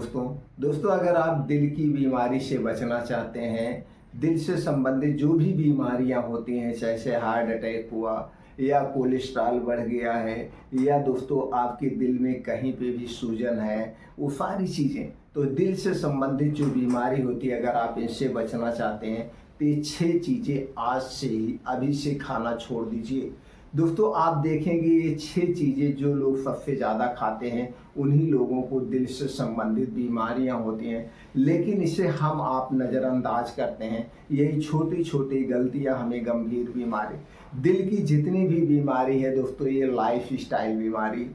दोस्तों अगर आप दिल की बीमारी से बचना चाहते हैं, दिल से संबंधित जो भी बीमारियां होती हैं, जैसे हार्ट अटैक हुआ या कोलेस्ट्रॉल बढ़ गया है या दोस्तों आपके दिल में कहीं पे भी सूजन है, वो सारी चीज़ें तो दिल से संबंधित जो बीमारी होती है, अगर आप इनसे बचना चाहते हैं तो ये 6 चीज़ें आज से ही अभी से खाना छोड़ दीजिए। दोस्तों आप देखेंगे ये 6 चीज़ें जो लोग सबसे ज़्यादा खाते हैं उन्हीं लोगों को दिल से संबंधित बीमारियां होती हैं, लेकिन इसे हम आप नज़रअंदाज करते हैं। यही छोटी छोटी गलतियां हमें गंभीर बीमारी, दिल की जितनी भी बीमारी है दोस्तों, ये लाइफ स्टाइल बीमारी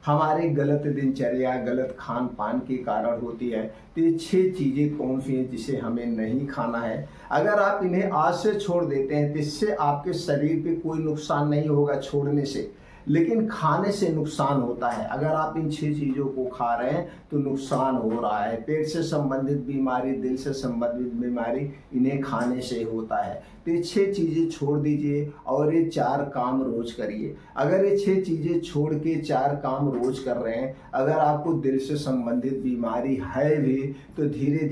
हमारे गलत दिनचर्या गलत खान पान के कारण होती है। तो ये 6 चीज़ें कौन सी हैं जिसे हमें नहीं खाना है। अगर आप इन्हें आज से छोड़ देते हैं तो इससे आपके शरीर पे कोई नुकसान नहीं होगा छोड़ने से, लेकिन खाने से नुकसान होता है। अगर आप इन 6 चीज़ों को खा रहे हैं तो नुकसान हो रहा है। पेट से संबंधित बीमारी, दिल से संबंधित बीमारी इन्हें खाने से होता है। तो ये 6 चीज़ें छोड़ दीजिए और ये 4 काम रोज करिए। अगर ये 6 चीज़ें छोड़ के 4 काम रोज कर रहे हैं, अगर आपको दिल से संबंधित बीमारी है भी तो धीरे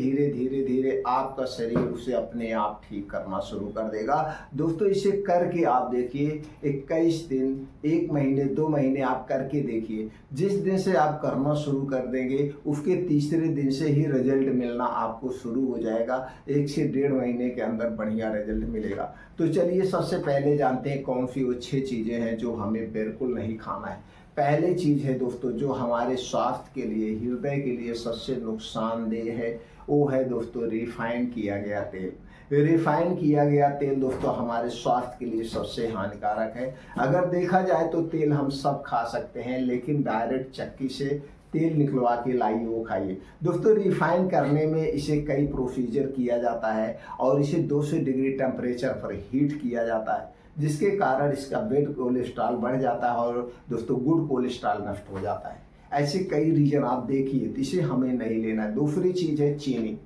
धीरे आपका शरीर उसे अपने आप ठीक करना शुरू कर देगा। दोस्तों इसे करके आप देखिए, 21 दिन, 1 महीने, 2 महीने आप करके देखिए। जिस दिन से आप करना शुरू कर देंगे उसके तीसरे दिन से ही रिजल्ट मिलना आपको शुरू हो जाएगा। 1 से 1.5 महीने के अंदर बढ़िया रिजल्ट मिलेगा। तो चलिए सबसे पहले जानते हैं कौन सी वो 6 चीज़ें हैं जो हमें बिल्कुल नहीं खाना है। पहली चीज़ है दोस्तों जो हमारे स्वास्थ्य के लिए, हृदय के लिए सबसे नुकसानदेह है, वो है दोस्तों रिफाइन किया गया तेल। रिफाइन किया गया तेल दोस्तों हमारे स्वास्थ्य के लिए सबसे हानिकारक है। अगर देखा जाए तो तेल हम सब खा सकते हैं, लेकिन डायरेक्ट चक्की से तेल निकलवा के लाइए वो खाइए। दोस्तों रिफाइन करने में इसे कई प्रोसीजर किया जाता है और इसे 200 डिग्री टेम्परेचर पर हीट किया जाता है, जिसके कारण इसका बैड कोलेस्ट्रॉल बढ़ जाता है और दोस्तों गुड कोलेस्ट्रॉल नष्ट हो जाता है। ऐसे कई रीजन आप देखिए, तो इसे हमें नहीं लेना है। दूसरी चीज़ है चीनी।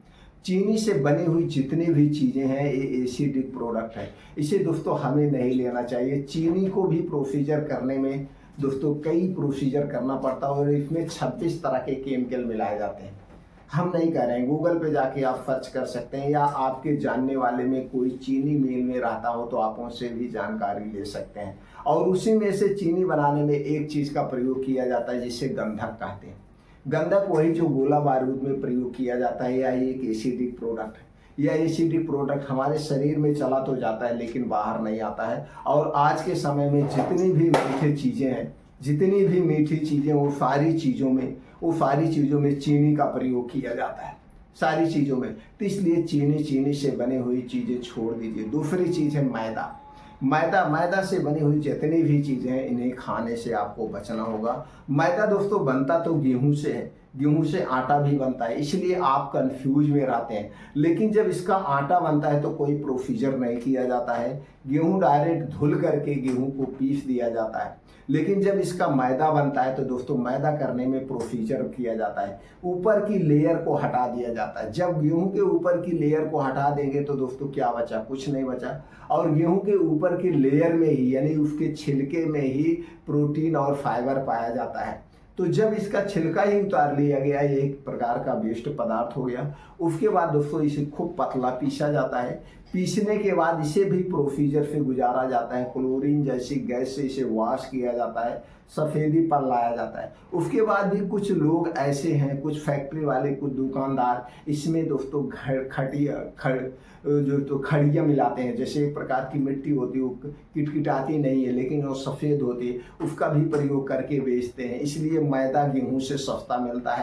चीनी से बनी हुई जितनी भी चीज़ें हैं ये एसिडिक प्रोडक्ट है, इसे दोस्तों हमें नहीं लेना चाहिए। चीनी को भी प्रोसीजर करने में दोस्तों कई प्रोसीजर करना पड़ता है और इसमें 26 तरह के केमिकल मिलाए जाते हैं। हम नहीं कर रहे हैं, गूगल पे जाके आप सर्च कर सकते हैं या आपके जानने वाले में कोई चीनी मिल में रहता हो तो आप उनसे भी जानकारी ले सकते हैं। और उसी में से चीनी बनाने में एक चीज़ का प्रयोग किया जाता है जिसे गंधक कहते हैं। गंधक वही जो गोला बारूद में प्रयोग किया जाता है, या एक एसिडिक प्रोडक्ट है। यह एसिडिक प्रोडक्ट हमारे शरीर में चला तो जाता है लेकिन बाहर नहीं आता है। और आज के समय में जितनी भी मीठी चीज़ें हैं, जितनी भी मीठी चीज़ें, वो सारी चीज़ों में चीनी का प्रयोग किया जाता है, सारी चीज़ों में। तो इसलिए चीनी से बनी हुई चीज़ें छोड़ दीजिए। दूसरी चीज़ है मैदा से बनी हुई जितनी भी चीज़ें हैं इन्हें खाने से आपको बचना होगा। मैदा दोस्तों बनता तो गेहूं से है, गेहूं से आटा भी बनता है, इसलिए आप कंफ्यूज में रहते हैं। लेकिन जब इसका आटा बनता है तो कोई प्रोसीजर नहीं किया जाता है, गेहूं डायरेक्ट धुल करके गेहूं को पीस दिया जाता है। लेकिन जब इसका मैदा बनता है तो दोस्तों मैदा करने में प्रोसीजर किया जाता है, ऊपर की लेयर को हटा दिया जाता है। जब गेहूं के ऊपर की लेयर को हटा देंगे तो दोस्तों क्या बचा? कुछ नहीं बचा। और गेहूं के ऊपर की लेयर में ही, यानी उसके छिलके में ही प्रोटीन और फाइबर पाया जाता है। तो जब इसका छिलका ही उतार लिया गया, ये एक प्रकार का वेस्ट पदार्थ हो गया। उसके बाद दोस्तों इसे खूब पतला पीसा जाता है। पीसने के बाद इसे भी प्रोसीजर से गुजारा जाता है, क्लोरीन जैसी गैस से इसे वॉश किया जाता है, सफ़ेदी पर लाया जाता है। उसके बाद भी कुछ लोग ऐसे हैं, कुछ फैक्ट्री वाले, कुछ दुकानदार इसमें दोस्तों खड़ियाँ मिलाते हैं। जैसे एक प्रकार की मिट्टी होती है, वो किटकिटाती नहीं है लेकिन वो सफ़ेद होती है, उसका भी प्रयोग करके बेचते हैं। इसलिए मैदा गेहूं से सस्ता मिलता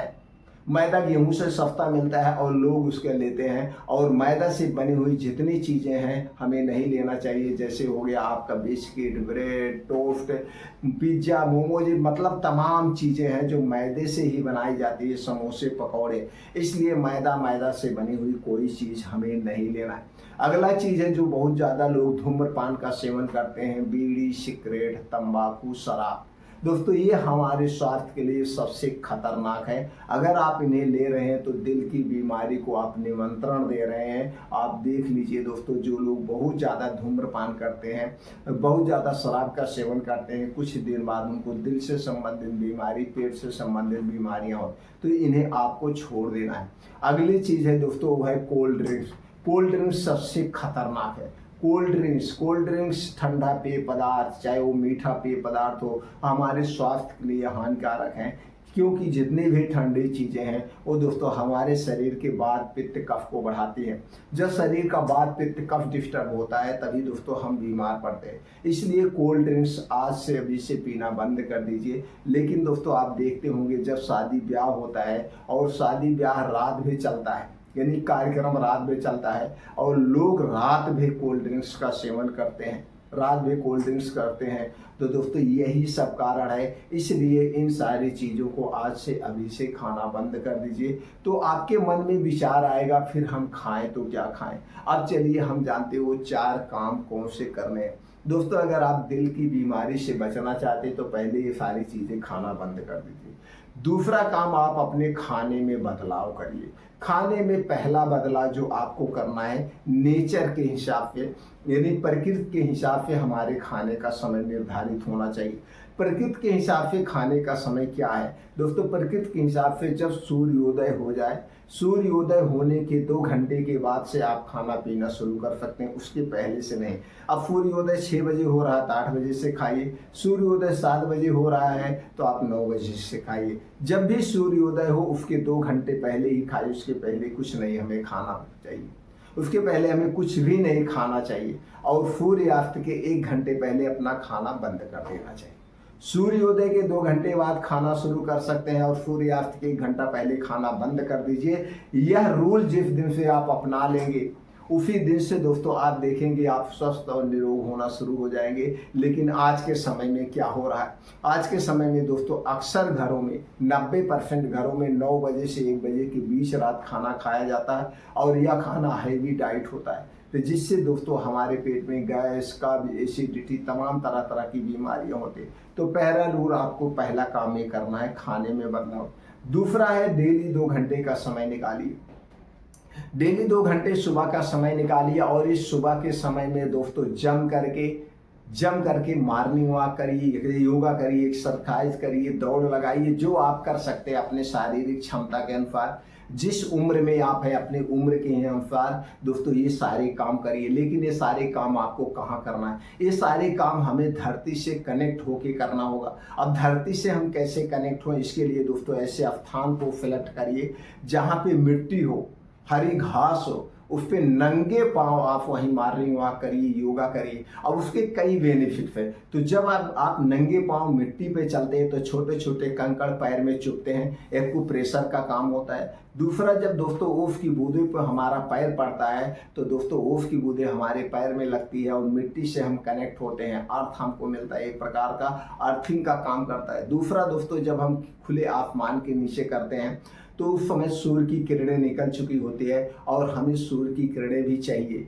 है, और लोग उसके लेते हैं। और मैदा से बनी हुई जितनी चीज़ें हैं हमें नहीं लेना चाहिए। जैसे हो गया आपका biscuit, bread, toast, pizza, momos, मतलब तमाम चीज़ें हैं जो मैदे से ही बनाई जाती है, समोसे, पकौड़े। इसलिए मैदा से बनी हुई कोई चीज़ हमें नहीं लेना है। अगला चीज़ है जो बहुत ज़्यादा लोग धूम्रपान का सेवन करते हैं, बीड़ी, सिगरेट, तंबाकू, शराब। दोस्तों ये हमारे स्वास्थ्य के लिए सबसे खतरनाक है। अगर आप इन्हें ले रहे हैं तो दिल की बीमारी को आप निमंत्रण दे रहे हैं। आप देख लीजिए दोस्तों, जो लोग बहुत ज़्यादा धूम्रपान करते हैं, बहुत ज़्यादा शराब का सेवन करते हैं, कुछ दिन बाद उनको दिल से संबंधित बीमारी, पेट से संबंधित बीमारियाँ हो, तो इन्हें आपको छोड़ देना है। अगली चीज़ है दोस्तों, वो है कोल्ड ड्रिंक्स। कोल्ड ड्रिंक्स सबसे खतरनाक है। कोल्ड ड्रिंक्स ठंडा पेय पदार्थ, चाहे वो मीठा पेय पदार्थ हो, हमारे स्वास्थ्य के लिए हानिकारक हैं, क्योंकि जितनी भी ठंडी चीज़ें हैं वो दोस्तों हमारे शरीर के वात पित्त कफ को बढ़ाती है। जब शरीर का वात पित्त कफ डिस्टर्ब होता है तभी दोस्तों हम बीमार पड़ते हैं। इसलिए कोल्ड ड्रिंक्स आज से अभी से पीना बंद कर दीजिए। लेकिन दोस्तों आप देखते होंगे, जब शादी ब्याह होता है और शादी ब्याह रात भी चलता है, यानी कार्यक्रम रात में चलता है और लोग रात में कोल्ड ड्रिंक्स का सेवन करते हैं, रात में कोल्ड ड्रिंक्स करते हैं, तो दोस्तों यही सब कारण है। इसलिए इन सारी चीज़ों को आज से अभी से खाना बंद कर दीजिए। तो आपके मन में विचार आएगा, फिर हम खाएं तो क्या खाएं। अब चलिए हम जानते हो 4 काम कौन से करने हैं। दोस्तों अगर आप दिल की बीमारी से बचना चाहते तो पहले ये सारी चीज़ें खाना बंद कर दीजिए। दूसरा काम, आप अपने खाने में बदलाव करिए। खाने में पहला बदलाव जो आपको करना है, नेचर के हिसाब से, यानी प्रकृति के हिसाब से हमारे खाने का समय निर्धारित होना चाहिए। प्रकृति के हिसाब से खाने का समय क्या है दोस्तों? प्रकृति के हिसाब से जब सूर्योदय हो जाए, सूर्योदय होने के 2 घंटे के बाद से आप खाना पीना शुरू कर सकते हैं, उसके पहले से नहीं। अब सूर्योदय 6 बजे हो रहा है तो 8 बजे से खाइए, सूर्योदय 7 बजे हो रहा है तो आप 9 बजे से खाइए। जब भी सूर्योदय हो उसके 2 घंटे पहले ही खाइए, उसके पहले कुछ नहीं हमें खाना चाहिए, उसके पहले हमें कुछ भी नहीं खाना चाहिए। और सूर्यास्त के 1 घंटे पहले अपना खाना बंद कर देना चाहिए। सूर्योदय के 2 घंटे बाद खाना शुरू कर सकते हैं और सूर्यास्त के 1 घंटा पहले खाना बंद कर दीजिए। यह रूल जिस दिन से आप अपना लेंगे उसी दिन से दोस्तों आप देखेंगे आप स्वस्थ और निरोग होना शुरू हो जाएंगे। लेकिन आज के समय में क्या हो रहा है? आज के समय में दोस्तों अक्सर घरों में 90% घरों में 9 बजे से 1 बजे के बीच रात खाना खाया जाता है और यह खाना हैवी डाइट होता है, तो जिससे दोस्तों हमारे पेट में गैस का भी, एसिडिटी, तमाम तरह तरह की बीमारियां होती हैं। तो पहला रूल आपको, पहला काम ये करना है, खाने में बदलाव। दूसरा है डेली 2 घंटे का समय निकालिए। डेली 2 घंटे सुबह का समय निकालिए और इस सुबह के समय में दोस्तों जम करके मॉर्निंग वॉक करिए, योगा करिए, एक्सरसाइज करिए, दौड़ लगाइए, जो आप कर सकते हैं अपने शारीरिक क्षमता के अनुसार। जिस उम्र में आप हैं अपने उम्र के अनुसार दोस्तों ये सारे काम करिए। लेकिन ये सारे काम आपको कहाँ करना है? ये सारे काम हमें धरती से कनेक्ट होके करना होगा। अब धरती से हम कैसे कनेक्ट हों, इसके लिए दोस्तों ऐसे स्थान को सिलेक्ट करिए जहाँ पे मिट्टी हो, हरी घास हो, उस पर नंगे पांव आप वहीं मॉर्निंग वॉक करिए, योगा करिए। अब उसके कई बेनिफिट्स हैं। तो जब आप नंगे पांव मिट्टी पे चलते हैं तो छोटे छोटे कंकड़ पैर में चुभते हैं, एक को प्रेशर का काम होता है। दूसरा, जब दोस्तों ओस की बूंदों पर हमारा पैर पड़ता है तो दोस्तों ओस की बूंदें हमारे पैर में लगती है और मिट्टी से हम कनेक्ट होते हैं, अर्थ हमको मिलता है, एक प्रकार का अर्थिंग का काम करता है। दूसरा दोस्तों, जब हम खुले आसमान के नीचे करते हैं तो उस समय सूर्य की किरणें निकल चुकी होती है और हमें सूर्य की किरणें भी चाहिए,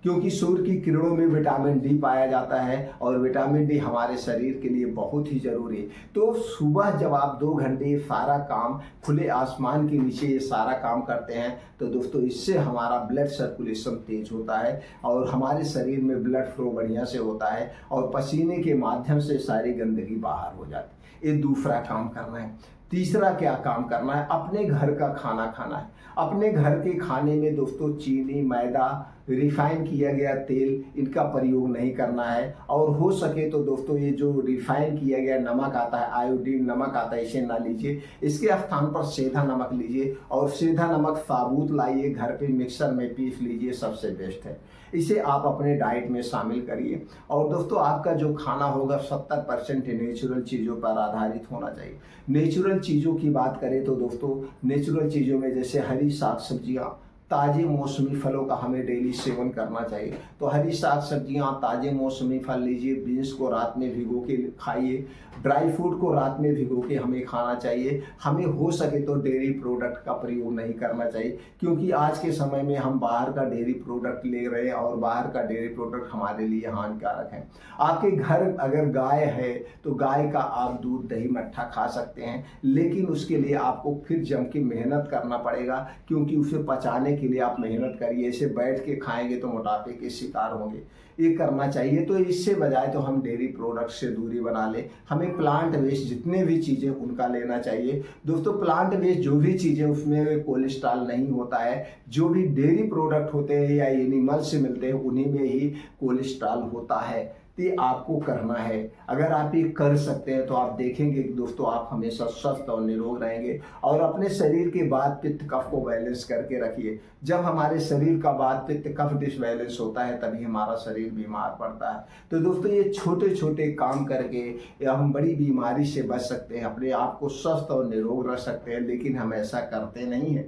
क्योंकि सूर्य की किरणों में विटामिन डी पाया जाता है और विटामिन डी हमारे शरीर के लिए बहुत ही जरूरी है। तो सुबह जब आप 2 घंटे ये सारा काम खुले आसमान के नीचे ये सारा काम करते हैं तो दोस्तों इससे हमारा ब्लड सर्कुलेशन तेज होता है और हमारे शरीर में ब्लड फ्लो बढ़िया से होता है और पसीने के माध्यम से सारी गंदगी बाहर हो जाती है। ये दूसरा काम करना है। तीसरा क्या काम करना है? अपने घर का खाना खाना है। अपने घर के खाने में दोस्तों चीनी, मैदा, रिफाइन किया गया तेल, इनका प्रयोग नहीं करना है। और हो सके तो दोस्तों ये जो रिफाइन किया गया नमक आता है, आयोडीन नमक आता है, इसे ना लीजिए। इसके स्थान पर सेंधा नमक लीजिए और सेंधा नमक साबुत लाइए, घर पे मिक्सर में पीस लीजिए, सबसे बेस्ट है। इसे आप अपने डाइट में शामिल करिए। और दोस्तों आपका जो खाना होगा 70% नेचुरल चीज़ों पर आधारित होना चाहिए। नेचुरल चीज़ों की बात करें तो दोस्तों नेचुरल चीज़ों में जैसे हरी साग सब्जियाँ, ताज़े मौसमी फलों का हमें डेली सेवन करना चाहिए। तो हरी साग सब्जियाँ, ताज़े मौसमी फल लीजिए, बीन्स को रात में भिगो के खाइए, ड्राई फ्रूट को रात में भिगो के हमें खाना चाहिए। हमें हो सके तो डेयरी प्रोडक्ट का प्रयोग नहीं करना चाहिए, क्योंकि आज के समय में हम बाहर का डेयरी प्रोडक्ट ले रहे हैं और बाहर का डेयरी प्रोडक्ट हमारे लिए हानिकारक है। आपके घर अगर गाय है तो गाय का आप दूध, दही, मट्ठा खा सकते हैं, लेकिन उसके लिए आपको फिर जम के मेहनत करना पड़ेगा, क्योंकि उसे पचाने के लिए आप मेहनत करिए। इसे बैठ के खाएंगे तो मोटापे के शिकार होंगे। ये करना चाहिए। तो इससे बजाय तो हम डेयरी प्रोडक्ट से दूरी बना लें। हमें प्लांट बेस्ड जितने भी चीज़ें उनका लेना चाहिए। दोस्तों, प्लांट बेस्ड जो भी चीज़ें, उसमें कोलेस्ट्रॉल नहीं होता है। जो भी डेयरी प्रोडक्ट होते हैं या एनिमल से मिलते हैं उन्हीं में ही कोलेस्ट्रॉल होता है। तो ये आपको करना है। अगर आप ये कर सकते हैं तो आप देखेंगे कि दोस्तों आप हमेशा स्वस्थ और निरोग रहेंगे। और अपने शरीर के वात पित्त कफ को बैलेंस करके रखिए। जब हमारे शरीर का वात पित्त कफ डिसबैलेंस होता है तभी हमारा शरीर बीमार पड़ता है। तो दोस्तों, ये छोटे छोटे काम करके हम बड़ी बीमारी से बच सकते हैं, अपने आप को स्वस्थ और निरोग रख सकते हैं। लेकिन हम ऐसा करते नहीं हैं।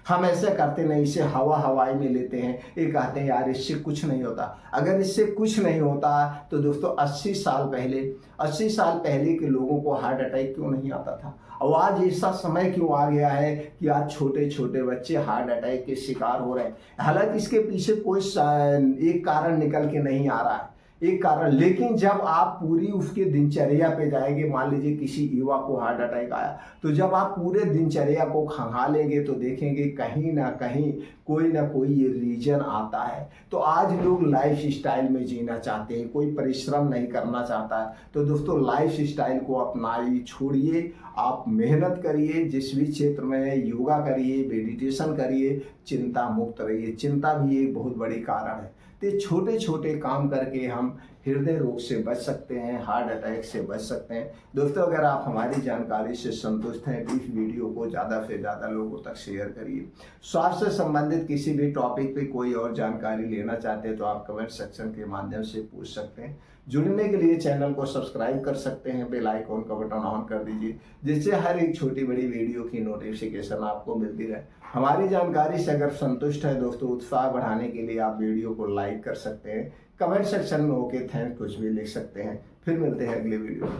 हम ऐसे करते नहीं, इसे हवाई में लेते हैं। ये कहते हैं यार इससे कुछ नहीं होता। अगर इससे कुछ नहीं होता तो दोस्तों 80 साल पहले के लोगों को हार्ट अटैक क्यों नहीं आता था? और आज ऐसा समय क्यों आ गया है कि आज छोटे छोटे बच्चे हार्ट अटैक के शिकार हो रहे हैं? हालांकि इसके पीछे कोई एक कारण निकल के नहीं आ रहा है, एक कारण। लेकिन जब आप पूरी उसके दिनचर्या पे जाएंगे, मान लीजिए किसी युवा को हार्ट अटैक आया, तो जब आप पूरे दिनचर्या को खंगालेंगे तो देखेंगे कहीं ना कहीं कोई ना कोई ये रीजन आता है। तो आज लोग लाइफ स्टाइल में जीना चाहते हैं, कोई परिश्रम नहीं करना चाहता है। तो दोस्तों, लाइफ स्टाइल को अपनाइए, छोड़िए, आप मेहनत करिए, जिस भी क्षेत्र में है योगा करिए, मेडिटेशन करिए, चिंता मुक्त रहिए। चिंता भी एक बहुत बड़ी कारण है। तो छोटे छोटे काम करके हम हृदय रोग से बच सकते हैं, हार्ट अटैक से बच सकते हैं। दोस्तों, अगर आप हमारी जानकारी से संतुष्ट हैं तो इस वीडियो को ज़्यादा से ज़्यादा लोगों तक शेयर करिए। स्वास्थ्य से संबंधित किसी भी टॉपिक पे कोई और जानकारी लेना चाहते हैं तो आप कमेंट सेक्शन के माध्यम से पूछ सकते हैं। जुड़ने के लिए चैनल को सब्सक्राइब कर सकते हैं, बेल आइकॉन का बटन ऑन कर दीजिए, जिससे हर एक छोटी बड़ी वीडियो की नोटिफिकेशन आपको मिलती रहे। हमारी जानकारी से अगर संतुष्ट है दोस्तों, उत्साह बढ़ाने के लिए आप वीडियो को लाइक कर सकते हैं, कमेंट सेक्शन में ओके थैंक कुछ भी लिख सकते हैं। फिर मिलते हैं अगले वीडियो में।